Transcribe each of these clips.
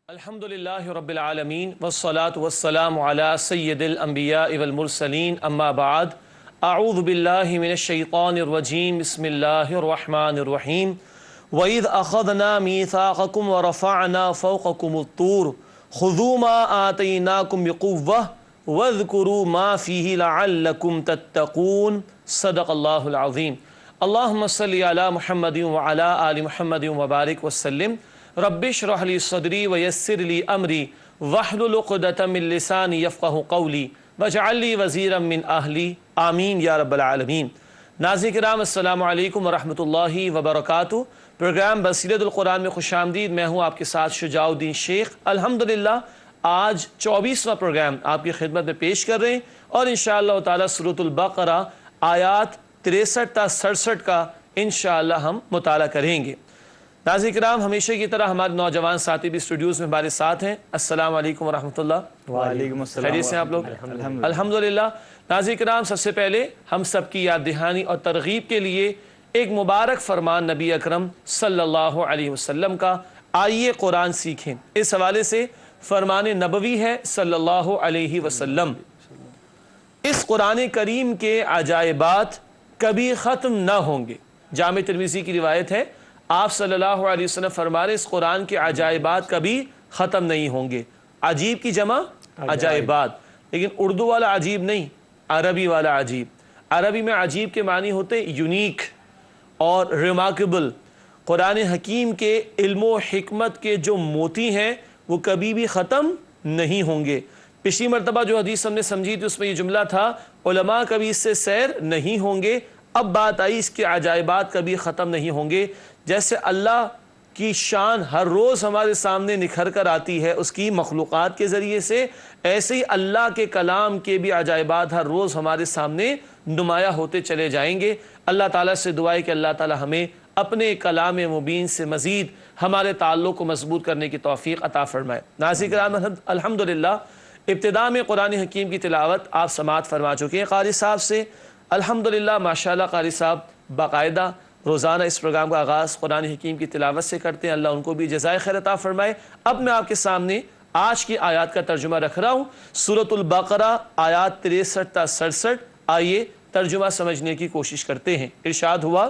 الحمد لله رب العالمين والصلاة والسلام على سيد الأنبياء والمرسلين أما بعد أعوذ بالله من الشيطان الرجيم بسم الله الرحمن الرحيم وإذ أخذنا ميثاقكم ورفعنا فوقكم الطور خذوا ما آتيناكم بقوة واذكروا ما فيه لعلكم تتقون صدق الله العظيم اللهم صل على محمد وعلى آل محمد وبارك وسلم رب اشرح لي صدري ويسر لي امری واحلل عقدۃ من لسانی یفقهوا قولی واجعل لي وزیرا من اہلی آمین یا رب العالمین۔ ناظرین کرام السلام علیکم ورحمۃ اللہ وبرکاتہ۔ پروگرام بصیرت القرآن میں خوش آمدید۔ میں ہوں آپ کے ساتھ شجاع الدین شیخ۔ الحمدللہ آج 24واں پروگرام آپ کی خدمت میں پیش کر رہے ہیں اور انشاءاللہ تعالی سورۃ البقرہ آیات 63 تا 67 کا انشاءاللہ ہم مطالعہ کریں گے۔ ناظرین کرام ہمیشہ کی طرح ہمارے نوجوان ساتھی بھی اسٹوڈیوز میں ہمارے ساتھ ہیں۔ السلام علیکم ورحمۃ اللہ۔ وعلیکم السلام۔ خیریت سے آپ لوگ؟ الحمدللہ۔ ناظرین کرام سب سے پہلے ہم سب کی یاد دہانی اور ترغیب کے لیے ایک مبارک فرمان نبی اکرم صلی اللہ علیہ وسلم کا، آئیے قرآن سیکھیں۔ اس حوالے سے فرمان نبوی ہے صلی اللہ علیہ وسلم، اس قرآن کریم کے عجائبات کبھی ختم نہ ہوں گے۔ جامع ترمذی کی روایت ہے، آپ صلی اللہ علیہ وسلم فرما رہے اس قرآن کے عجائبات کبھی ختم نہیں ہوں گے۔ عجیب کی جمع عجائبات، لیکن اردو والا عجیب نہیں، عربی والا عجیب۔ عربی میں عجیب کے معنی ہوتے یونیک اور ریمارکیبل۔ قرآن حکیم کے علم و حکمت کے جو موتی ہیں وہ کبھی بھی ختم نہیں ہوں گے۔ پچھلی مرتبہ جو حدیث ہم نے سمجھی تھی اس میں یہ جملہ تھا، علماء کبھی اس سے سیر نہیں ہوں گے۔ اب بات آئی اس کے عجائبات کبھی ختم نہیں ہوں گے۔ جیسے اللہ کی شان ہر روز ہمارے سامنے نکھر کر آتی ہے اس کی مخلوقات کے ذریعے سے، ایسے ہی اللہ کے کلام کے بھی عجائبات ہر روز ہمارے سامنے نمایاں ہوتے چلے جائیں گے۔ اللہ تعالیٰ سے دعا ہے کہ اللہ تعالیٰ ہمیں اپنے کلام مبین سے مزید ہمارے تعلق کو مضبوط کرنے کی توفیق عطا فرمائے۔ ناظرین کرام الحمدللہ ابتدا میں قرآن حکیم کی تلاوت آپ سماعت فرما چکے ہیں قاری صاحب سے۔ الحمدللہ ماشاءاللہ قاری صاحب باقاعدہ روزانہ اس پروگرام کا آغاز قرآن حکیم کی تلاوت سے کرتے ہیں، اللہ ان کو بھی جزائے خیر عطا فرمائے۔ اب میں آپ کے سامنے آج کی آیات کا ترجمہ رکھ رہا ہوں، سورۃ البقرہ آیات 63 تا 67۔ آئیے ترجمہ سمجھنے کی کوشش کرتے ہیں۔ ارشاد ہوا،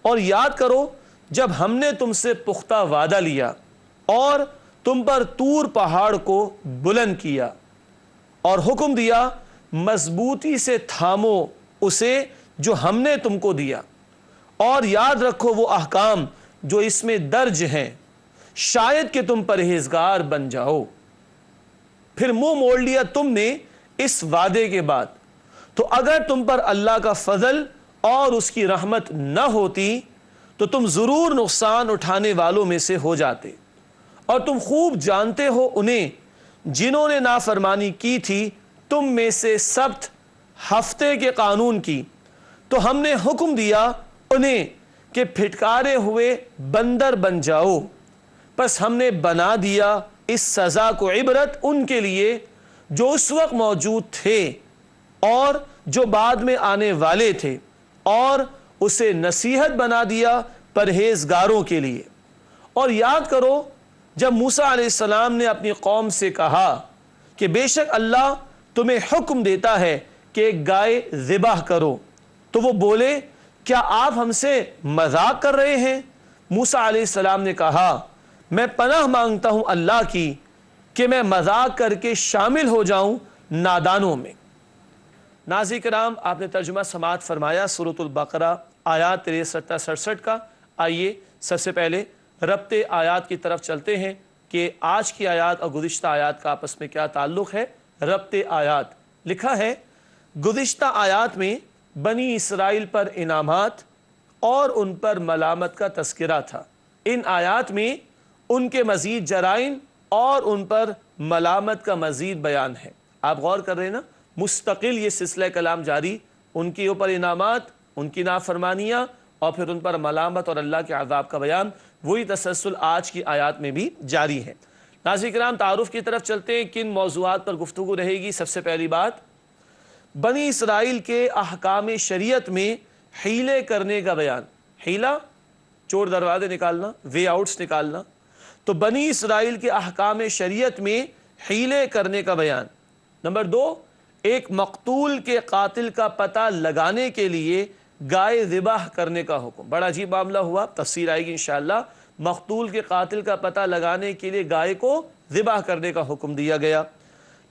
اور یاد کرو جب ہم نے تم سے پختہ وعدہ لیا اور تم پر طور پہاڑ کو بلند کیا اور حکم دیا مضبوطی سے تھامو اسے جو ہم نے تم کو دیا، اور یاد رکھو وہ احکام جو اس میں درج ہیں، شاید کہ تم پرہیزگار بن جاؤ۔ پھر منہ موڑ لیا تم نے اس وعدے کے بعد، تو اگر تم پر اللہ کا فضل اور اس کی رحمت نہ ہوتی تو تم ضرور نقصان اٹھانے والوں میں سے ہو جاتے، اور تم خوب جانتے ہو انہیں جنہوں نے نافرمانی کی تھی تم میں سے سبت ہفتے کے قانون کی، تو ہم نے حکم دیا انہیں کہ پھٹکارے ہوئے بندر بن جاؤ، پس ہم نے بنا دیا اس سزا کو عبرت ان کے لیے جو اس وقت موجود تھے اور جو بعد میں آنے والے تھے، اور اسے نصیحت بنا دیا پرہیزگاروں کے لیے۔ اور یاد کرو جب موسیٰ علیہ السلام نے اپنی قوم سے کہا کہ بے شک اللہ تمہیں حکم دیتا ہے کہ ایک گائے ذبح کرو، تو وہ بولے کیا آپ ہم سے مذاق کر رہے ہیں؟ موسیٰ علیہ السلام نے کہا میں پناہ مانگتا ہوں اللہ کی کہ میں مذاق کر کے شامل ہو جاؤں نادانوں میں۔ ناظرین کرام آپ نے ترجمہ سماعت فرمایا سورۃ البقرہ آیات 63 تا 67 کا۔ آئیے سب سے پہلے ربط آیات کی طرف چلتے ہیں کہ آج کی آیات اور گزشتہ آیات کا آپس میں کیا تعلق ہے۔ ربط آیات لکھا ہے، گزشتہ آیات میں بنی اسرائیل پر انعامات اور ان پر ملامت کا تذکرہ تھا۔ ان آیات میں ان کے مزید جرائم اور ان پر ملامت کا مزید بیان ہے۔ آپ غور کر رہے ہیں نا، مستقل یہ سلسلہ کلام جاری، ان کے اوپر انعامات، ان کی نافرمانیاں اور پھر ان پر ملامت اور اللہ کے عذاب کا بیان، وہی تسلسل آج کی آیات میں بھی جاری ہے۔ ناظرین کرام تعارف کی طرف چلتے ہیں، کن موضوعات پر گفتگو رہے گی۔ سب سے پہلی بات، بنی اسرائیل کے احکام شریعت میں حیلے کرنے کا بیان۔ حیلہ، چور دروازے نکالنا، وے آؤٹس نکالنا۔ تو بنی اسرائیل کے احکام شریعت میں حیلے کرنے کا بیان۔ نمبر 2، ایک مقتول کے قاتل کا پتہ لگانے کے لیے گائے ذبح کرنے کا حکم۔ بڑا عجیب معاملہ ہوا، تفسیر آئے گی انشاءاللہ۔ مقتول کے قاتل کا پتہ لگانے کے لیے گائے کو ذبح کرنے کا حکم دیا گیا۔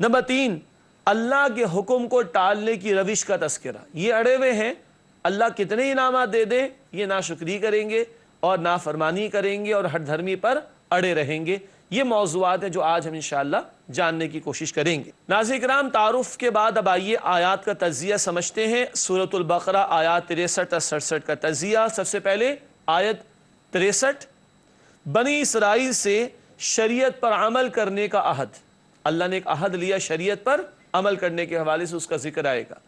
نمبر 3، اللہ کے حکم کو ٹالنے کی روش کا تذکرہ۔ یہ اڑے ہوئے ہیں، اللہ کتنے انعامات دے دے یہ ناشکری کریں گے اور نافرمانی کریں گے اور ہٹ دھرمی پر اڑے رہیں گے۔ یہ موضوعات ہیں جو آج ہم انشاءاللہ جاننے کی کوشش کریں گے۔ ناظرین کرام، تعارف کے بعد اب آئیے آیات کا تجزیہ سمجھتے ہیں۔ سورۃ البقرہ آیات 63 تا 67 کا تجزیہ۔ سب سے پہلے آیت 63، بنی اسرائیل سے شریعت پر عمل کرنے کا عہد۔ اللہ نے ایک عہد لیا شریعت پر عمل کرنے کے حوالے سے، اس کا ذکر آئے گا۔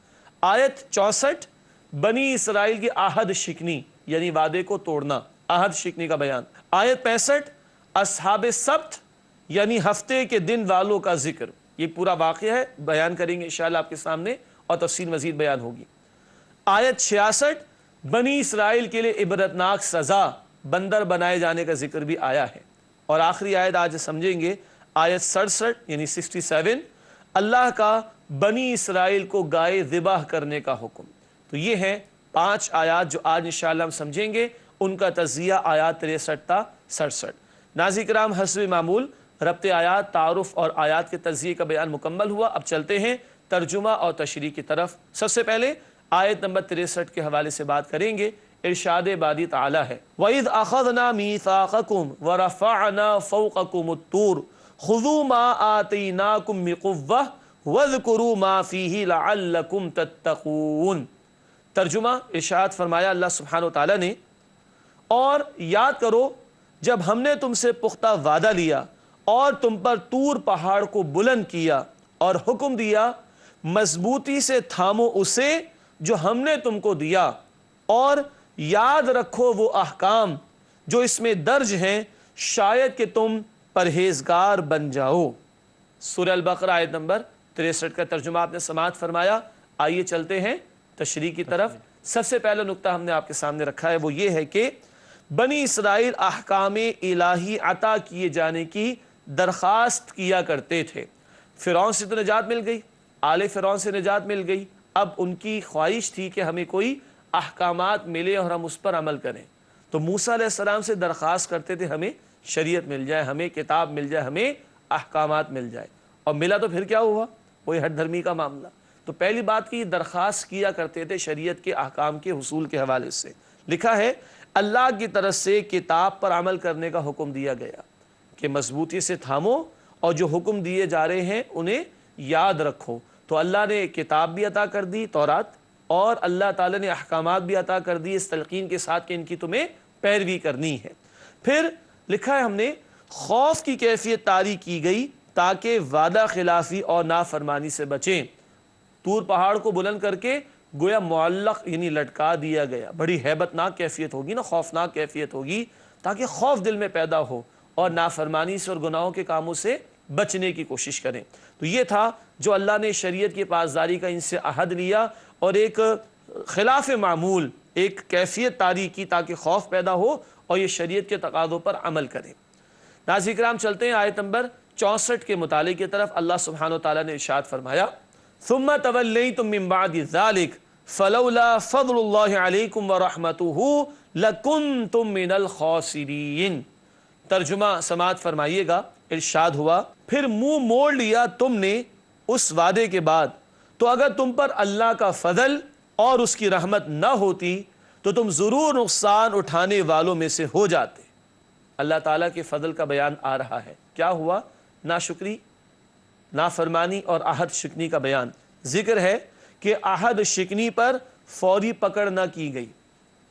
آیت 64، بنی اسرائیل کی عہد شکنی یعنی وعدے کو توڑنا، عہد شکنی کا بیان۔ آیت 65، اصحاب سبت یعنی ہفتے کے دن والوں کا ذکر۔ یہ پورا واقعہ ہے، بیان کریں گے انشاءاللہ آپ کے سامنے اور تفصیل مزید بیان ہوگی۔ آیت 66، بنی اسرائیل کے لیے عبرتناک سزا، بندر بنائے جانے کا ذکر بھی آیا ہے۔ اور آخری آیت آج سمجھیں گے، آیت 67 یعنی 67، اللہ کا بنی اسرائیل کو گائے ذبح کرنے کا حکم۔ تو یہ ہیں 5 آیات جو آج انشاءاللہ ہم سمجھیں گے، ان کا تجزیہ آیات 63 تا 67۔ ناظرین کرام، حسب معمول ربط آیات، تعارف اور آیات کے تجزیے کا بیان مکمل ہوا۔ اب چلتے ہیں ترجمہ اور تشریح کی طرف۔ سب سے پہلے آیت نمبر 63 کے حوالے سے بات کریں گے۔ ارشاد باری تعالی ہے، وَإِذْ أَخَذْنَا مِيثَاقَكُمْ وَرَفَعْنَا فَوْقَكُمُ الطُّورَ خُذُوا مَا آتَيْنَاكُمْ بِقُوَّةٍ وَاذْكُرُوا مَا فِيهِ لَعَلَّكُمْ تَتَّقُونَ۔ ترجمہ، ارشاد فرمایا اللہ سبحانہ وتعالی نے، اور یاد کرو جب ہم نے تم سے پختہ وعدہ لیا اور تم پر طور پہاڑ کو بلند کیا اور حکم دیا مضبوطی سے تھامو اسے جو ہم نے تم کو دیا، اور یاد رکھو وہ احکام جو اس میں درج ہیں، شاید کہ تم پرہیزگار بن جاؤ۔ سورہ البقرہ آیت نمبر 63 کا ترجمہ آپ نے سماعت فرمایا۔ آئیے چلتے ہیں تشریح کی طرف۔ سب سے پہلا نقطہ ہم نے آپ کے سامنے رکھا ہے، وہ یہ ہے کہ بنی اسرائیل احکام الہی عطا کیے جانے کی درخواست کیا کرتے تھے۔ فرعون سے تو نجات مل گئی، آل فرعون سے نجات مل گئی، اب ان کی خواہش تھی کہ ہمیں کوئی احکامات ملے اور ہم اس پر عمل کریں۔ تو موسیٰ علیہ السلام سے درخواست کرتے تھے ہمیں شریعت مل جائے، ہمیں کتاب مل جائے، ہمیں احکامات مل جائے، اور ملا تو پھر کیا ہوا؟ وہی ہٹ دھرمی کا معاملہ۔ تو پہلی بات کی درخواست کیا کرتے تھے شریعت کے احکام کے حصول کے حوالے سے۔ لکھا ہے اللہ کی طرف سے کتاب پر عمل کرنے کا حکم دیا گیا کہ مضبوطی سے تھامو اور جو حکم دیے جا رہے ہیں انہیں یاد رکھو۔ تو اللہ نے کتاب بھی عطا کر دی، تورات، اور اللہ تعالیٰ نے احکامات بھی عطا کر دی اس تلقین کے ساتھ کہ ان کی تمہیں پیروی کرنی ہے۔ پھر لکھا ہے ہم نے خوف کی کیفیت طاری کی گئی تاکہ وعدہ خلافی اور نافرمانی سے بچیں۔ طور پہاڑ کو بلند کر کے گویا معلق یعنی لٹکا دیا گیا، بڑی ہیبت ناک کیفیت ہوگی نا، خوفناک کیفیت ہوگی، تاکہ خوف دل میں پیدا ہو اور نافرمانی سے اور گناہوں کے کاموں سے بچنے کی کوشش کریں۔ تو یہ تھا جو اللہ نے شریعت کی پاسداری کا ان سے عہد لیا اور ایک خلاف معمول ایک کیفیت طاری کی تاکہ خوف پیدا ہو اور یہ شریعت کے تقاضوں پر عمل کریں۔ ناظرین کرام، چلتے ہیں آیت نمبر 64 کے مطالعے کی طرف۔ اللہ سبحانہ وتعالی نے ارشاد فرمایا، ثم تولیتم من بعد ذلک فلولا فضل اللہ علیکم ورحمتہ لکنتم من الخاسرین۔ ترجمہ سماعت فرمائیے گا۔ ارشاد ہوا، پھر منہ موڑ لیا تم نے اس وعدے کے بعد، تو اگر تم پر اللہ کا فضل اور اس کی رحمت نہ ہوتی تو تم ضرور نقصان اٹھانے والوں میں سے ہو جاتے۔ اللہ تعالیٰ کے فضل کا بیان آ رہا ہے۔ کیا ہوا؟ ناشکری، نافرمانی اور عہد شکنی کا بیان۔ ذکر ہے کہ عہد شکنی پر فوری پکڑ نہ کی گئی،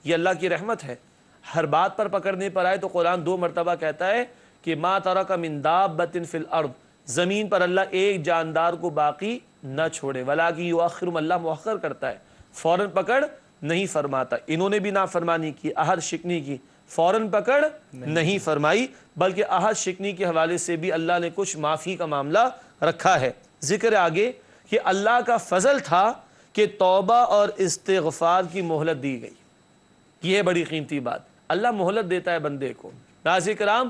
یہ اللہ کی رحمت ہے۔ ہر بات پر پکڑنے پر آئے تو قرآن 2 مرتبہ کہتا ہے کہ ما ترک من دابۃ فی الارض، زمین پر اللہ ایک جاندار کو باقی نہ چھوڑے، ولکن یؤخرہم، اللہ مؤخر کرتا ہے، فوراً پکڑ نہیں فرماتا۔ انہوں نے بھی نافرمانی کی، عہد شکنی کی، فوراً پکڑ نہیں فرمائی، بلکہ عہد شکنی کے حوالے سے بھی اللہ نے کچھ معافی کا معاملہ رکھا ہے۔ ذکر آگے کہ اللہ کا فضل تھا کہ توبہ اور استغفار کی مہلت دی گئی۔ یہ بڑی قیمتی بات، اللہ مہلت دیتا ہے بندے کو۔ ناظرین کرام،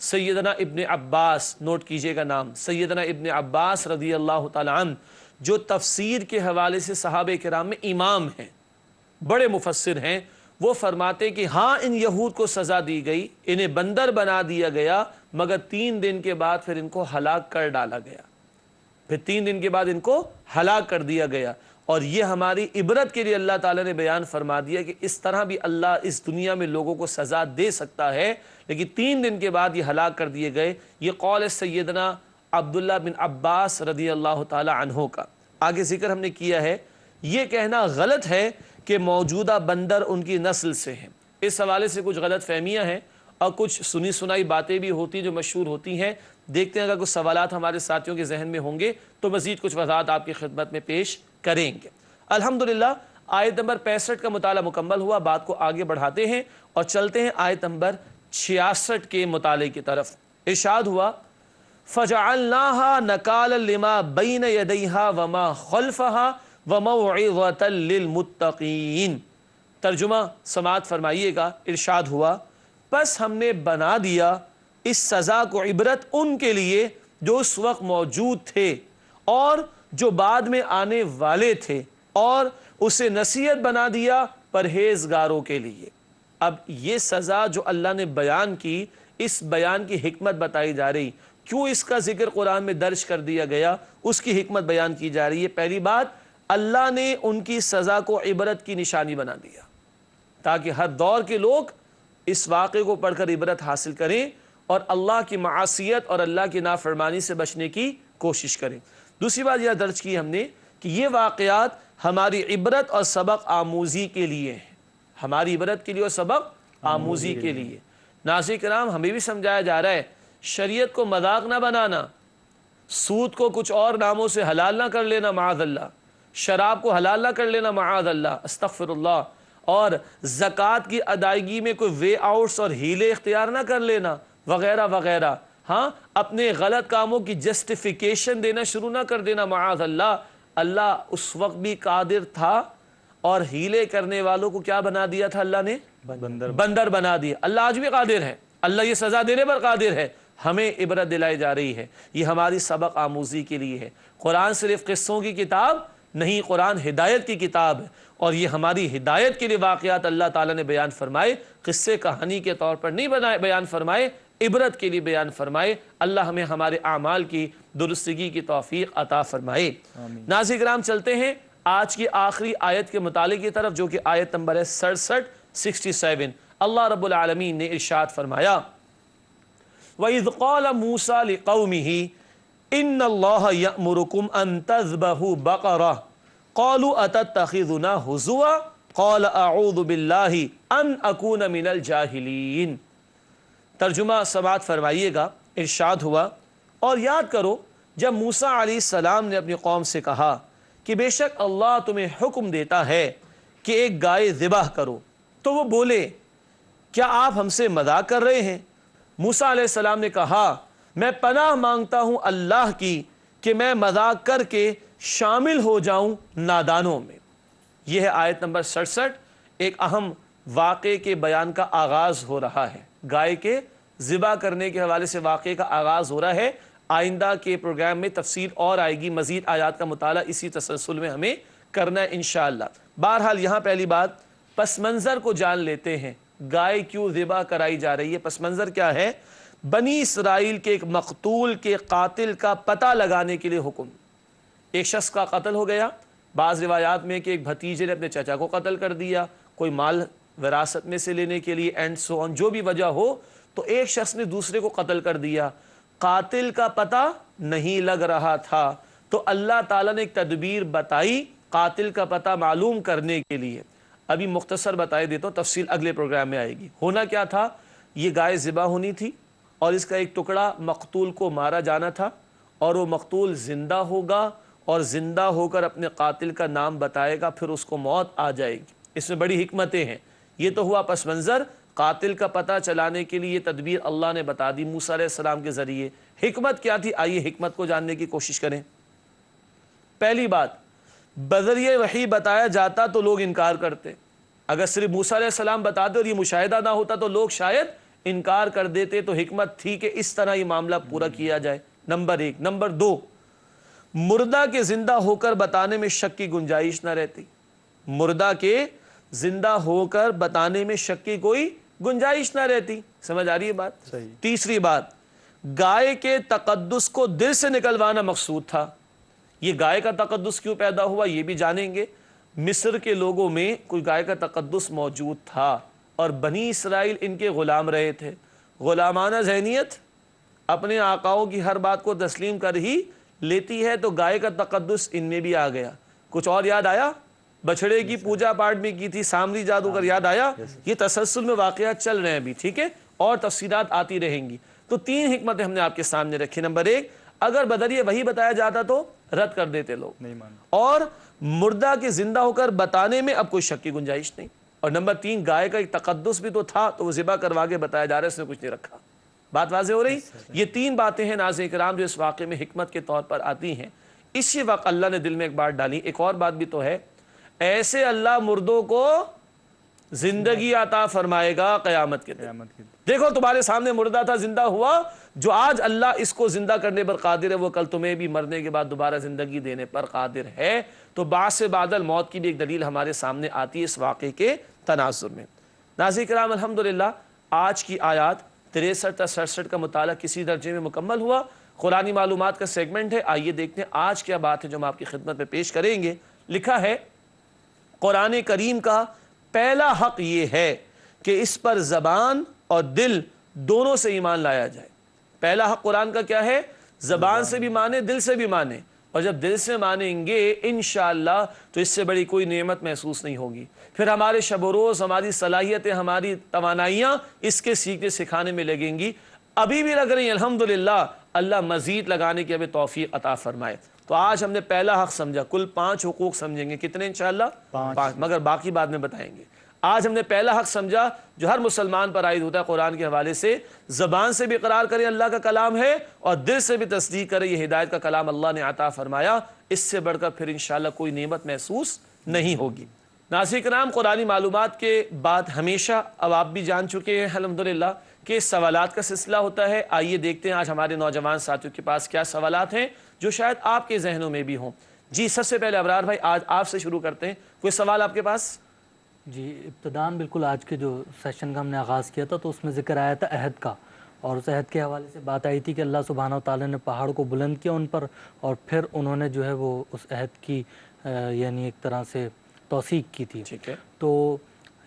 سیدنا ابن عباس، نوٹ کیجئے گا نام، سیدنا ابن عباس رضی اللہ تعالیٰ عنہ، جو تفسیر کے حوالے سے صحابہ کرام میں امام ہیں، بڑے مفسر ہیں، وہ فرماتے کہ ہاں ان یہود کو سزا دی گئی، انہیں بندر بنا دیا گیا، مگر 3 دن کے بعد پھر ان کو ہلاک کر ڈالا گیا، پھر 3 دن کے بعد ان کو ہلاک کر دیا گیا۔ اور یہ ہماری عبرت کے لیے اللہ تعالیٰ نے بیان فرما دیا کہ اس طرح بھی اللہ اس دنیا میں لوگوں کو سزا دے سکتا ہے، لیکن 3 دن کے بعد یہ ہلاک کر دیے گئے۔ یہ قول سیدنا عبداللہ بن عباس رضی اللہ تعالیٰ عنہ کا۔ آگے ذکر ہم نے کیا ہے، یہ کہنا غلط ہے کہ موجودہ بندر ان کی نسل سے ہیں۔ اس حوالے سے کچھ غلط فہمیاں ہیں اور کچھ سنی سنائی باتیں بھی ہوتی جو مشہور ہوتی ہیں۔ دیکھتے ہیں اگر کچھ سوالات ہمارے ساتھیوں کے ذہن میں ہوں گے تو مزید کچھ وضاحت آپ کی خدمت میں پیش کریں گے۔ الحمدللہ آیت نمبر 65 کا مطالعہ مکمل ہوا، بات کو آگے بڑھاتے ہیں اور چلتے ہیں آیت نمبر 66 کے مطالعے کی طرف۔ ارشاد ہوا فَجَعَلْنَاهَا نَكَالًا لِمَا بَيْنَ يَدَيْهَا وَمَا خَلْفَهَا وَمَوْعِظَةً لِلْمُتَّقِينَ۔ ترجمہ سماعت فرمائیے گا۔ ارشاد ہوا پس ہم نے بنا دیا اس سزا کو عبرت ان کے لیے جو اس وقت موجود تھے اور جو بعد میں آنے والے تھے، اور اسے نصیحت بنا دیا پرہیزگاروں کے لیے۔ اب یہ سزا جو اللہ نے بیان کی، اس بیان کی حکمت بتائی جا رہی، کیوں اس کا ذکر قرآن میں درج کر دیا گیا، اس کی حکمت بیان کی جا رہی ہے۔ پہلی بات، اللہ نے ان کی سزا کو عبرت کی نشانی بنا دیا تاکہ ہر دور کے لوگ اس واقعے کو پڑھ کر عبرت حاصل کریں اور اللہ کی معاصیت اور اللہ کی نافرمانی سے بچنے کی کوشش کریں۔ دوسری بات یہ درج کی ہم نے کہ یہ واقعات ہماری عبرت اور سبق آموزی کے لیے ہیں، ہماری عبرت کے لیے اور سبق آموزی کے لیے۔ ناظرین کرام، ہمیں بھی سمجھایا جا رہا ہے شریعت کو مذاق نہ بنانا، سود کو کچھ اور ناموں سے حلال نہ کر لینا معاذ اللہ، شراب کو حلال نہ کر لینا معاذ اللہ، استغفر اللہ، اور زکوٰۃ کی ادائیگی میں کوئی وے آؤٹس اور ہیلے اختیار نہ کر لینا وغیرہ وغیرہ۔ ہاں، اپنے غلط کاموں کی جسٹیفیکیشن دینا شروع نہ کر دینا معاذ اللہ۔ اللہ اس وقت بھی قادر تھا اور ہیلے کرنے والوں کو کیا بنا دیا تھا؟ اللہ نے بندر بنا دیا۔ اللہ آج بھی قادر ہے، اللہ یہ سزا دینے پر قادر ہے۔ ہمیں عبرت دلائی جا رہی ہے، یہ ہماری سبق آموزی کے لیے ہے۔ قرآن صرف قصوں کی کتاب نہیں، قرآن ہدایت کی کتاب ہے، اور یہ ہماری ہدایت کے لیے واقعات اللہ تعالیٰ نے بیان فرمائے، قصے کہانی کے طور پر نہیں بیان فرمائے، عبرت کے لیے بیان فرمائے۔ اللہ ہمیں ہمارے اعمال کی درستگی کی توفیق عطا فرمائے۔ ناظرین کرام، چلتے ہیں آج کی آخری آیت کے مطالعے کی طرف، جو کہ آیت نمبر ہے 67۔ اللہ رب العالمین نے ارشاد فرمایا وَإِذْ قَالَ مُوسَى لِقَوْمِهِ إِنَّ اللَّهَ يَأْمُرُكُمْ أَن تَذْبَحُوا بَقَرَةً قَالُوا أَتَتَّخِذُنَا هُزُوًا قَالَ أَعُوذُ بِاللَّهِ أَنْ أَكُونَ مِنَ الْجَاهِلِينَ۔ ترجمہ سماعت فرمائیے گا۔ ارشاد ہوا اور یاد کرو جب موسیٰ علیہ السلام نے اپنی قوم سے کہا کہ بے شک اللہ تمہیں حکم دیتا ہے کہ ایک گائے ذبح کرو، تو وہ بولے کیا آپ ہم سے مذاق کر رہے ہیں؟ موسیٰ علیہ السلام نے کہا میں پناہ مانگتا ہوں اللہ کی کہ میں مذاق کر کے شامل ہو جاؤں نادانوں میں۔ یہ ہے آیت نمبر 67۔ ایک اہم واقعے کے بیان کا آغاز ہو رہا ہے، گائے کے ذبح کرنے کے حوالے سے واقعے کا آغاز ہو رہا ہے۔ آئندہ کے پروگرام میں تفصیل اور آئے گی، مزید آیات کا مطالعہ اسی تسلسل میں ہمیں کرنا ہے انشاءاللہ۔ بہرحال یہاں پہلی بات، پس منظر کو جان لیتے ہیں، گائے کیوں ذبح کرائی جا رہی ہے؟ پس منظر کیا ہے؟ بنی اسرائیل کے ایک مقتول کے قاتل کا پتہ لگانے کے لیے حکم۔ ایک شخص کا قتل ہو گیا، بعض روایات میں کہ ایک بھتیجے نے اپنے چچا کو قتل کر دیا، کوئی مال وراثت میں سے لینے کے لیے اینڈ سو آن، جو بھی وجہ ہو، تو ایک شخص نے دوسرے کو قتل کر دیا، قاتل کا پتہ نہیں لگ رہا تھا، تو اللہ تعالیٰ نے ایک تدبیر بتائی قاتل کا پتہ معلوم کرنے کے لیے۔ ابھی مختصر بتائے دیتا ہوں، تفصیل اگلے پروگرام میں آئے گی۔ ہونا کیا تھا؟ یہ گائے ذبح ہونی تھی اور اس کا ایک ٹکڑا مقتول کو مارا جانا تھا، اور وہ مقتول زندہ ہوگا اور زندہ ہو کر اپنے قاتل کا نام بتائے گا، پھر اس کو موت آ جائے گی۔ اس میں بڑی حکمتیں ہیں۔ یہ تو ہوا پس منظر، قاتل کا پتہ چلانے کے لیے تدبیر اللہ نے بتا دی موسیٰ علیہ السلام کے ذریعے۔ حکمت کیا تھی؟ آئیے حکمت کو جاننے کی کوشش کریں۔ پہلی بات، بذریعہ وحی بتایا جاتا تو لوگ انکار کرتے، اگر صرف موسیٰ علیہ السلام بتاتے اور یہ مشاہدہ نہ ہوتا تو لوگ شاید انکار کر دیتے تو حکمت تھی کہ اس طرح یہ معاملہ پورا کیا جائے، نمبر 1۔ نمبر 2، مردہ کے زندہ ہو کر بتانے میں شک کی گنجائش نہ رہتی، مردہ کے زندہ ہو کر بتانے میں شک کی کوئی گنجائش نہ رہتی۔ سمجھ آ رہی ہے بات؟ صحیح۔ تیسری بات، گائے کے تقدس کو دل سے نکلوانا مقصود تھا۔ یہ گائے کا تقدس کیوں پیدا ہوا یہ بھی جانیں گے۔ مصر کے لوگوں میں کوئی گائے کا تقدس موجود تھا اور بنی اسرائیل ان کے غلام رہے تھے، غلامانہ ذہنیت اپنے آقاؤں کی ہر بات کو تسلیم کر ہی لیتی ہے، تو گائے کا تقدس ان میں بھی آ گیا۔ کچھ اور یاد آیا؟ بچڑے کی پوجا پاٹ میں کی تھی، سامری جادوگر یاد آیا؟ یہ تسلسل میں واقعات چل رہے ہیں ابھی، ٹھیک ہے، اور تفصیلات آتی رہیں گی۔ تو 3 حکمتیں ہم نے آپ کے سامنے رکھی۔ نمبر 1، اگر بدریہ وہی بتایا جاتا تو رد کر دیتے لوگ، نہیں ماننا، اور مردہ کے زندہ ہو کر بتانے میں اب کوئی شک کی گنجائش نہیں۔ اور نمبر 3، گائے کا ایک تقدس بھی تو تھا تو وہ ذبح کروا کے بتایا جا رہا ہے، اس نے کچھ نہیں رکھا۔ بات واضح ہو رہی؟ یہ 3 باتیں ہیں ناظرین کرام جو اس واقعے میں حکمت کے طور پر آتی ہیں۔ اسی وقت اللہ نے دل میں ایک بات ڈالی، ایک اور بات بھی تو ہے، ایسے اللہ مردوں کو زندگی عطا فرمائے گا قیامت کے دن۔ قیامت کی دیکھو تمہارے سامنے مردہ تھا، زندہ ہوا، جو آج اللہ اس کو زندہ کرنے پر قادر ہے وہ کل تمہیں بھی مرنے کے بعد دوبارہ زندگی دینے پر قادر ہے۔ تو بعث بعد الموت کی بھی ایک دلیل ہمارے سامنے آتی ہے اس واقعے کے تناظر میں۔ ناظرین کرام الحمدللہ آج کی آیات 63 تا 67 کا مطالعہ کسی درجے میں مکمل ہوا۔ قرآنی معلومات کا سیگمنٹ ہے، آئیے دیکھتے ہیں آج کیا بات ہے جو ہم آپ کی خدمت میں پیش کریں گے۔ لکھا ہے قرآن کریم کا پہلا حق یہ ہے کہ اس پر زبان اور دل دونوں سے ایمان لایا جائے۔ پہلا حق قرآن کا کیا ہے؟ زبان سے بھی مانے، دل سے بھی مانے، اور جب دل سے مانیں گے انشاءاللہ تو اس سے بڑی کوئی نعمت محسوس نہیں ہوگی۔ پھر ہمارے شب و روز، ہماری صلاحیتیں، ہماری توانائیاں اس کے سیکھنے سکھانے میں لگیں گی، ابھی بھی لگ رہی ہیں الحمدللہ، اللہ مزید لگانے کی ہمیں توفیق عطا فرمائے۔ تو آج ہم نے پہلا حق سمجھا، کل 5 حقوق سمجھیں گے، کتنے انشاءاللہ؟ 5، مگر باقی بعد میں بتائیں گے۔ آج ہم نے پہلا حق سمجھا جو ہر مسلمان پر عائد ہوتا ہے قرآن کے حوالے سے، زبان سے بھی اقرار کرے اللہ کا کلام ہے اور دل سے بھی تصدیق کرے یہ ہدایت کا کلام اللہ نے عطا فرمایا، اس سے بڑھ کر پھر انشاءاللہ کوئی نعمت محسوس نہیں ہوگی۔ ناظرین کرام، قرآنی معلومات کے بعد ہمیشہ اب آپ بھی جان چکے ہیں الحمدللہ کہ سوالات کا سلسلہ ہوتا ہے۔ آئیے دیکھتے ہیں آج ہمارے نوجوان ساتھیوں کے پاس کیا سوالات ہیں جو شاید آپ کے ذہنوں میں بھی ہوں۔ جی سب سے پہلے ابرار بھائی آج آپ سے شروع کرتے ہیں، کوئی سوال آپ کے پاس؟ جی ابتداً بالکل آج کے جو سیشن کا ہم نے آغاز کیا تھا تو اس میں ذکر آیا تھا عہد کا، اور اس عہد کے حوالے سے بات آئی تھی کہ اللہ سبحانہ و تعالیٰ نے پہاڑ کو بلند کیا ان پر، اور پھر انہوں نے جو ہے وہ اس عہد کی یعنی ایک طرح سے توثیق کی تھی۔ ٹھیک ہے، تو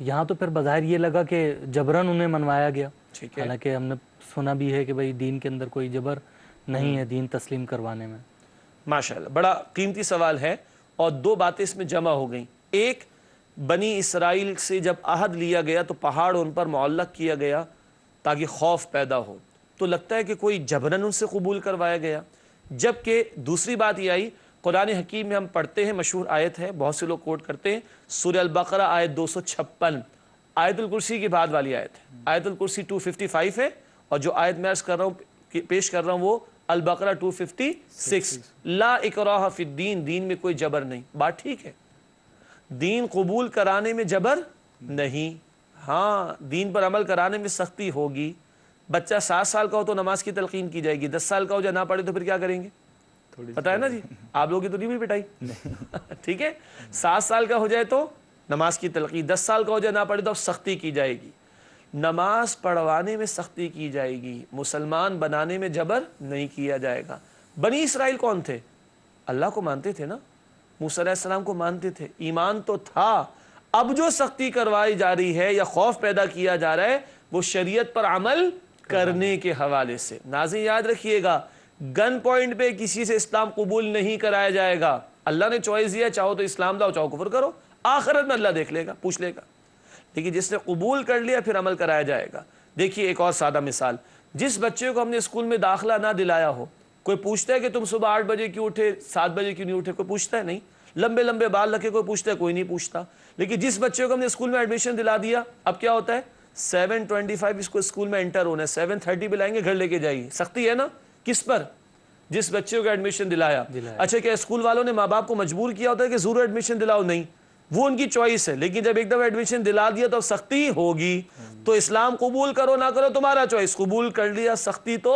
یہاں تو پھر بظاہر یہ لگا کہ جبراً انہیں منوایا گیا، ٹھیک ہے، حالانکہ ہم نے سنا بھی ہے کہ بھئی دین کے اندر کوئی جبر نہیں ہے دین تسلیم کروانے میں۔ ماشاءاللہ بڑا قیمتی سوال ہے، اور 2 باتیں اس میں جمع ہو گئیں۔ ایک، بنی اسرائیل سے جب عہد لیا گیا تو پہاڑ ان پر معلق کیا گیا تاکہ خوف پیدا ہو، تو لگتا ہے کہ کوئی جبراً ان سے قبول کروایا گیا۔ جبکہ دوسری بات یہ آئی، قرآن حکیم میں ہم پڑھتے ہیں، مشہور آیت ہے، بہت سے لوگ کوٹ کرتے ہیں، سورہ البقرہ آیت 256، آیت الکرسی کی بعد والی آیت ہے۔ آیت الکرسی 255 ہے، اور جو آیت میں عرض کر رہا ہوں پیش کر رہا ہوں وہ البقرہ 256، لا اکراہ فی الدین، دین میں کوئی جبر نہیں۔ بات ٹھیک ہے، دین قبول کرانے میں جبر نہیں، ہاں دین پر عمل کرانے میں سختی ہوگی۔ بچہ 7 سال کا ہو تو نماز کی تلقین کی جائے گی، 10 سال کا ہو جائے نہ پڑھے تو پھر کیا کریں گے؟ پتہ ہے نا جی، آپ لوگوں کی تو نہیں بھی پٹائی، ٹھیک ہے، 7 سال کا ہو جائے تو نماز کی تلقین، 10 سال کا ہو جائے نہ پڑھے تو سختی کی جائے گی۔ نماز پڑھوانے میں سختی کی جائے گی، مسلمان بنانے میں جبر نہیں کیا جائے گا۔ بنی اسرائیل کون تھے؟ اللہ کو مانتے تھے نا، موسیٰ علیہ السلام کو مانتے تھے، ایمان تو تھا۔ اب جو سختی کروائی جا رہی ہے یا خوف پیدا کیا جا رہا ہے وہ شریعت پر عمل کرنے کے حوالے سے۔ ناظرین یاد رکھیے گا، گن پوائنٹ پہ کسی سے اسلام قبول نہیں کرایا جائے گا۔ اللہ نے چوائس دیا، چاہو تو اسلام لاؤ چاہو کفر کرو، آخرت میں اللہ دیکھ لے گا، پوچھ لے گا۔ لیکن جس نے قبول کر لیا پھر عمل کرایا جائے گا۔ دیکھیے ایک اور سادہ مثال، جس بچے کو ہم نے اسکول میں داخلہ نہ دلایا ہو، کوئی پوچھتا ہے کہ تم صبح 8 بجے کیوں اٹھے، 7 بجے کیوں نہیں اٹھے؟ کوئی پوچھتا ہے؟ نہیں۔ لمبے لمبے بال رکھے کوئی پوچھتا ہے؟ کوئی نہیں پوچھتا۔ لیکن جس بچے کو ہم نے اسکول میں ایڈمیشن دلا دیا، اب کیا ہوتا ہے؟ 7:25 اس کو اسکول میں انٹر ہونا ہے، 7:30 پہ لائیں گے، گھر لے کے جائیے۔ سختی ہے نا، کس پر؟ جس بچے کو ایڈمیشن دلایا۔ اچھا کیا اسکول والوں نے ماں باپ کو مجبور کیا ہوتا ہے کہ ضرور ایڈمیشن دلاؤ؟ نہیں، وہ ان کی چوائس ہے، لیکن جب ایک دفعہ ایڈمیشن دلا دیا تو سختی ہوگی. تو اسلام قبول کرو نہ کرو تمہارا چوائس، قبول کر لیا سختی تو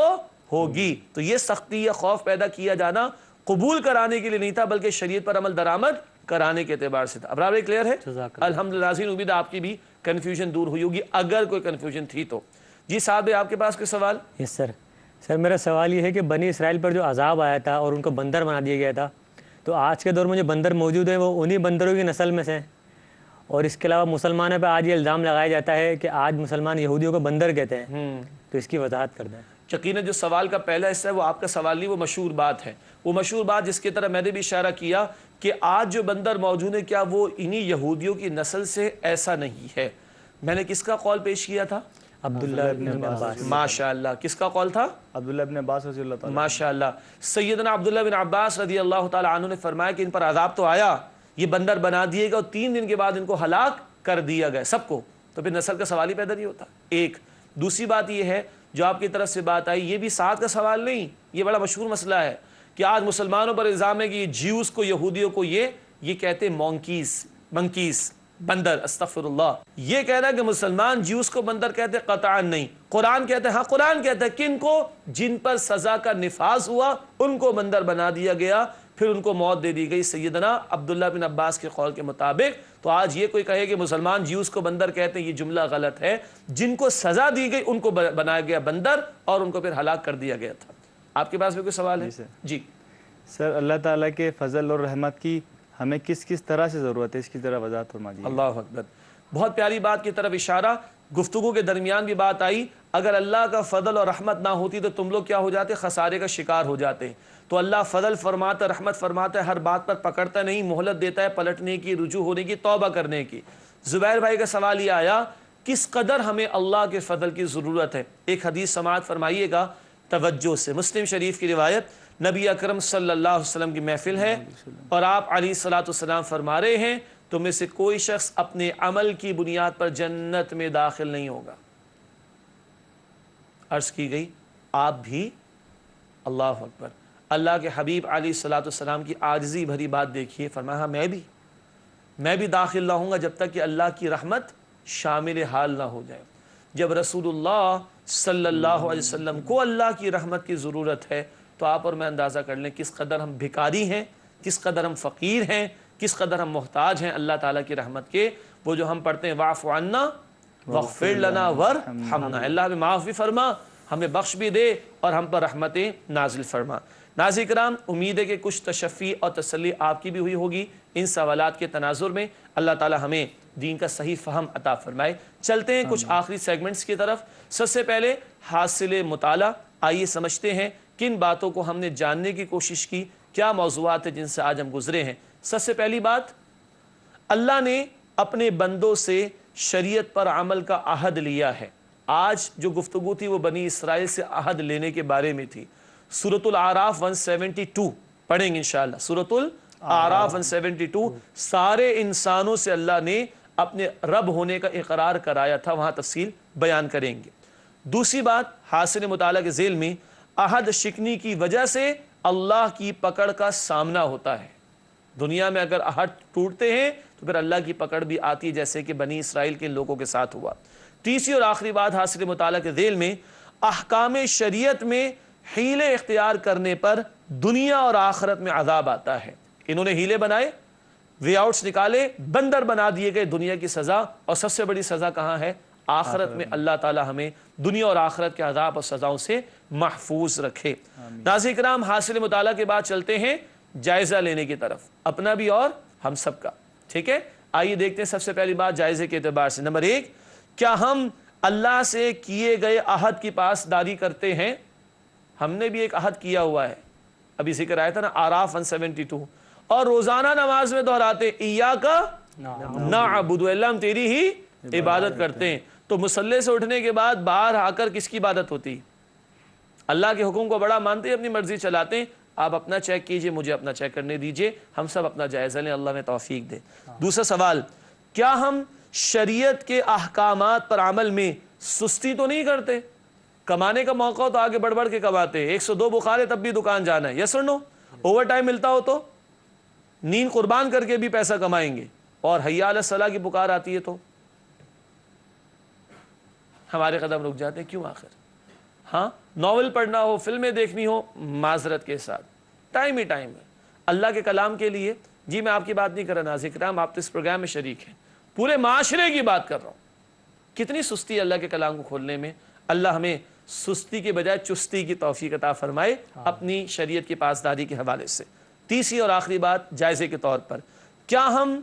ہوگی. تو یہ سختی یا خوف پیدا کیا جانا قبول کرانے کے لیے نہیں تھا، بلکہ شریعت پر عمل درآمد کرانے کے اعتبار سے تھا. اب رابع کلیئر ہے؟ الحمدللہ. ناظرین امید ہے آپ کی بھی کنفیوژن دور ہوئی ہوگی اگر کوئی کنفیوژن تھی تو. جی صاحب آپ کے پاس کوئی سوال؟ یس سر. سر میرا سوال یہ ہے کہ بنی اسرائیل پر جو عذاب آیا تھا اور ان کو بندر بنا دیا گیا تھا، تو آج کے دور میں جو بندر موجود ہیں وہ انہی بندروں کی نسل میں سے ہیں. اور اس کے علاوہ مسلمانوں پہ آج یہ الزام لگایا جاتا ہے کہ آج مسلمان یہودیوں کو بندر کہتے ہیں. تو اس کی وضاحت کر دیں. یقیناً جو سوال کا پہلا حصہ ہے وہ آپ کا سوال نہیں، وہ مشہور بات ہے. وہ مشہور بات جس کی طرح میں نے بھی اشارہ کیا کہ آج جو بندر موجود ہے کیا وہ انہی یہودیوں کی نسل سے؟ ایسا نہیں ہے. میں نے کس کا قول پیش کیا تھا؟ عبداللہ ابن عباس. ماشاءاللہ. کس کا قول تھا؟ عبداللہ ابن عباس رضی اللہ تعالیٰ. ماشاءاللہ. سیدنا عبداللہ بن عباس رضی اللہ تعالیٰ عنہ نے فرمایا کہ ان پر عذاب تو آیا، یہ بندر بنا دیے گا اور 3 دن کے بعد ان کو ہلاک کر دیا گیا سب کو. تو پھر نسل کا سوال ہی پیدا نہیں ہوتا. ایک دوسری بات یہ ہے جو آپ کی طرف سے بات آئی، یہ بھی ساتھ کا سوال نہیں، یہ بڑا مشہور مسئلہ ہے کہ آج مسلمانوں پر الزام ہے کہ یہ جیوز کو، یہودیوں کو یہ کہتے ہیں منکیز بندر. استغفر اللہ. یہ کہنا ہے کہ مسلمان جیوز کو بندر کہتے ہیں، قطعاً نہیں. قرآن کہتے ہیں، ہاں قرآن کہتا ہے کن کو؟ جن پر سزا کا نفاذ ہوا ان کو بندر بنا دیا گیا، پھر ان کو موت دے دی گئی سیدنا عبداللہ بن عباس کے قول کے مطابق. تو آج یہ کوئی کہے کہ مسلمان جیوز کو بندر کہتے ہیں، یہ جملہ غلط ہے. جن کو سزا دی گئی ان کو بنایا گیا بندر اور ان کو پھر ہلاک کر دیا گیا تھا. آپ کے پاس بھی کوئی سوال ہے؟ جی سر. اللہ تعالیٰ کے فضل اور رحمت کی ہمیں کس کس طرح سے ضرورت ہے، اس کی ذرا وضاحت فرما دیجیے. اللہ اکبر. بہت پیاری بات کی طرف اشارہ. گفتگو کے درمیان بھی بات آئی، اگر اللہ کا فضل اور رحمت نہ ہوتی تو تم لوگ کیا ہو جاتے؟ خسارے کا شکار ہو جاتے. تو اللہ فضل فرماتا ہے، رحمت فرماتا ہے، ہر بات پر پکڑتا نہیں، مہلت دیتا ہے پلٹنے کی، رجوع ہونے کی، توبہ کرنے کی. زبیر بھائی کا سوال یہ آیا کس قدر ہمیں اللہ کے فضل کی ضرورت ہے. ایک حدیث سماعت فرمائیے گا توجہ سے. مسلم شریف کی روایت، نبی اکرم صلی اللہ علیہ وسلم کی محفل ہے اور آپ علیہ الصلوۃ والسلام فرما رہے ہیں تم میں سے کوئی شخص اپنے عمل کی بنیاد پر جنت میں داخل نہیں ہوگا. عرض کی گئی آپ بھی؟ اللہ اکبر. اللہ کے حبیب علیہ الصلوۃ والسلام کی عاجزی بھری بات دیکھیے. فرمایا ہاں میں بھی داخل نہ ہوں گا جب تک کہ اللہ کی رحمت شامل حال نہ ہو جائے. جب رسول اللہ صلی اللہ علیہ وسلم کو اللہ کی رحمت کی ضرورت ہے تو آپ اور میں اندازہ کر لیں کس قدر ہم بھکاری ہیں، کس قدر ہم فقیر ہیں، کس قدر ہم محتاج ہیں اللہ تعالیٰ کی رحمت کے. وہ جو ہم پڑھتے ہیں واعف عنا واغفر لنا وارحمنا، اللہ ہمیں معاف بھی فرما، ہمیں بخش بھی دے اور ہم پر رحمتیں نازل فرما. ناظرین کرام، امید ہے کہ کچھ تشفی اور تسلی آپ کی بھی ہوئی ہوگی ان سوالات کے تناظر میں. اللہ تعالیٰ ہمیں دین کا صحیح فہم عطا فرمائے. چلتے ہیں کچھ آخری سیگمنٹس کی طرف. سب سے پہلے حاصل مطالعہ. آئیے سمجھتے ہیں کن باتوں کو ہم نے جاننے کی کوشش کی، کیا موضوعات ہیں جن سے آج ہم گزرے ہیں. سب سے پہلی بات، اللہ نے اپنے بندوں سے شریعت پر عمل کا عہد لیا ہے. آج جو گفتگو تھی وہ بنی اسرائیل سے عہد لینے کے بارے میں تھی. سورۃ الاعراف 172 پڑھیں گے انشاءاللہ. سورۃ الاعراف 172 سارے انسانوں سے اللہ نے اپنے رب ہونے کا اقرار کرایا تھا، وہاں تفصیل بیان کریں گے. دوسری بات، حاصل مطالعہ کے ذیل میں عہد شکنی کی وجہ سے اللہ کی پکڑ کا سامنا ہوتا ہے. دنیا میں اگر عہد ٹوٹتے ہیں تو پھر اللہ کی پکڑ بھی آتی ہے، جیسے کہ بنی اسرائیل کے لوگوں کے ساتھ ہوا. تیسری اور آخری بات حاصل مطالعہ کے ذیل میں، احکام شریعت میں ہیلے اختیار کرنے پر دنیا اور آخرت میں عذاب آتا ہے. انہوں نے ہیلے بنائے، وے آؤٹس نکالے، بندر بنا دیے گئے. دنیا کی سزا اور سب سے بڑی سزا کہاں ہے؟ آخرت میں. اللہ تعالی ہمیں دنیا اور آخرت کے عذاب اور سزاؤں سے محفوظ رکھے. ناظرین کرام، حاصل مطالعہ کے بعد چلتے ہیں جائزہ لینے کی طرف، اپنا بھی اور ہم سب کا. ٹھیک ہے، آئیے دیکھتے ہیں. سب سے پہلی بات جائزے کے اعتبار سے، نمبر 1، کیا ہم اللہ سے کیے گئے عہد کی پاسداری کرتے ہیں؟ ہم نے بھی ایک عہد کیا ہوا ہے، ابھی ذکر آیا تھا نا اعراف 172، اور روزانہ نماز میں دہراتے ایاک نعبد، اللہ ہم تیری ہی عبادت کرتے ہیں. تو مصلی سے اٹھنے کے بعد باہر آ کر کس کی عبادت ہوتی؟ اللہ کے حکم کو بڑا مانتے ہیں، اپنی مرضی چلاتے ہیں. آپ اپنا چیک کیجئے، مجھے اپنا چیک کرنے دیجئے، ہم سب اپنا جائزہ لیں، اللہ میں توفیق دے. دوسرا سوال، کیا ہم شریعت کے احکامات پر عمل میں سستی تو نہیں کرتے؟ کمانے کا موقع ہو تو آگے بڑھ بڑھ کے کماتے، 102 بخار ہے تب بھی دکان جانا ہے، یس اور نو؟ اوور ٹائم ملتا ہو تو نیند قربان کر کے بھی پیسہ کمائیں گے. اور حی علی الصلاح کی پکار آتی ہے تو ہمارے قدم رک جاتے ہیں. کیوں آخر؟ ہاں ناول پڑھنا ہو، فلمیں دیکھنی ہو، معذرت کے ساتھ ٹائم ہی ٹائم ہے. اللہ کے کلام کے لیے جی میں آپ کی بات نہیں کر رہا ناظرین کرام، آپ تو اس پروگرام میں شریک ہیں، پورے معاشرے کی بات کر رہا ہوں. کتنی سستی اللہ کے کلام کو کھولنے میں. اللہ ہمیں سستی کے بجائے چستی کی توفیق عطا فرمائے اپنی شریعت کی پاسداری کے حوالے سے. تیسری اور آخری بات جائزے کے طور پر، کیا ہم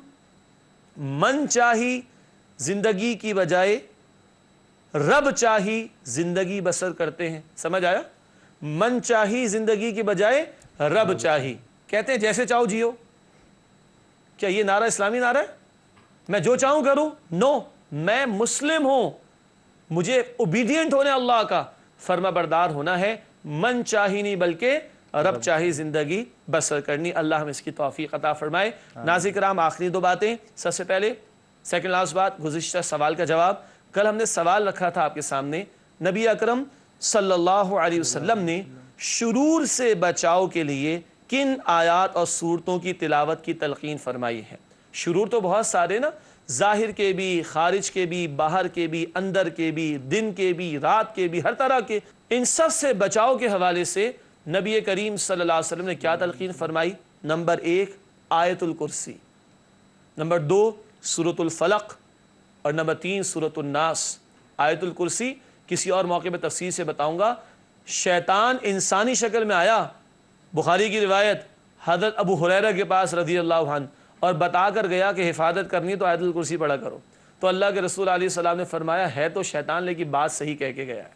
من چاہی زندگی کی بجائے رب چاہی زندگی بسر کرتے ہیں؟ سمجھ آیا؟ من چاہی زندگی کی بجائے رب چاہی. کہتے ہیں جیسے چاہو جیو. کیا یہ نعرہ اسلامی نعرہ ہے؟ میں جو چاہوں کروں؟ نو، میں مسلم ہوں، مجھے اوبیڈینٹ ہونے اللہ کا فرما بردار ہونا ہے. من چاہی نہیں بلکہ رب چاہی زندگی بسر کرنی. اللہ ہمیں اس کی توفیق عطا فرمائے. ناظرین کرام آخری دو باتیں. سب سے پہلے سیکنڈ لاسٹ بات، گزشتہ سوال کا جواب. کل ہم نے سوال رکھا تھا آپ کے سامنے، نبی اکرم صلی اللہ علیہ وسلم نے شرور سے بچاؤ کے لیے کن آیات اور صورتوں کی تلاوت کی تلقین فرمائی ہے؟ شرور تو بہت سارے نا، ظاہر کے بھی، خارج کے بھی، باہر کے بھی، اندر کے بھی، دن کے بھی، رات کے بھی، ہر طرح کے. ان سب سے بچاؤ کے حوالے سے نبی کریم صلی اللہ علیہ وسلم نے کیا تلقین فرمائی؟ نمبر 1 آیت الکرسی، نمبر 2 سورۃ الفلق، اور نمبر 3 سورۃ الناس. آیت الکرسی کسی اور موقع پہ تفصیل سے بتاؤں گا. شیطان انسانی شکل میں آیا، بخاری کی روایت، حضرت ابو ہریرہ کے پاس رضی اللہ عنہ، اور بتا کر گیا کہ حفاظت کرنی تو آیت الکرسی پڑھا کرو. تو اللہ کے رسول علیہ السلام نے فرمایا ہے تو شیطان لیکن بات صحیح کہہ کے گیا ہے.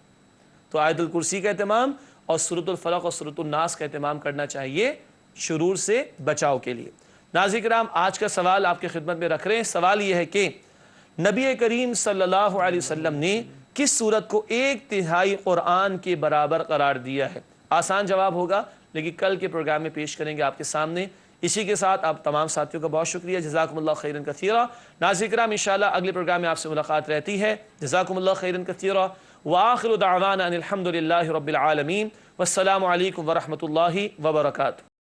تو آیت الکرسی کا اہتمام اور سورۃ الفلق اور سورۃ الناس کا اہتمام کرنا چاہیے شرور سے بچاؤ کے لیے. ناظرین کرام آج کا سوال آپ کی خدمت میں رکھ رہے ہیں. سوال یہ ہے کہ نبی کریم صلی اللہ علیہ وسلم نے کس سورت کو 1/3 قرآن کے برابر قرار دیا ہے؟ آسان جواب ہوگا لیکن کل کے پروگرام میں پیش کریں گے آپ کے سامنے. اسی کے ساتھ آپ تمام ساتھیوں کا بہت شکریہ. جزاکم اللہ خیرا کثیرا. ناظرین کرام انشاءاللہ اگلے پروگرام میں آپ سے ملاقات رہتی ہے. جزاکم اللہ خیرا کثیرا وآخر دعوانا ان الحمد للہ رب العالمین والسلام علیکم ورحمۃ اللہ وبرکاتہ.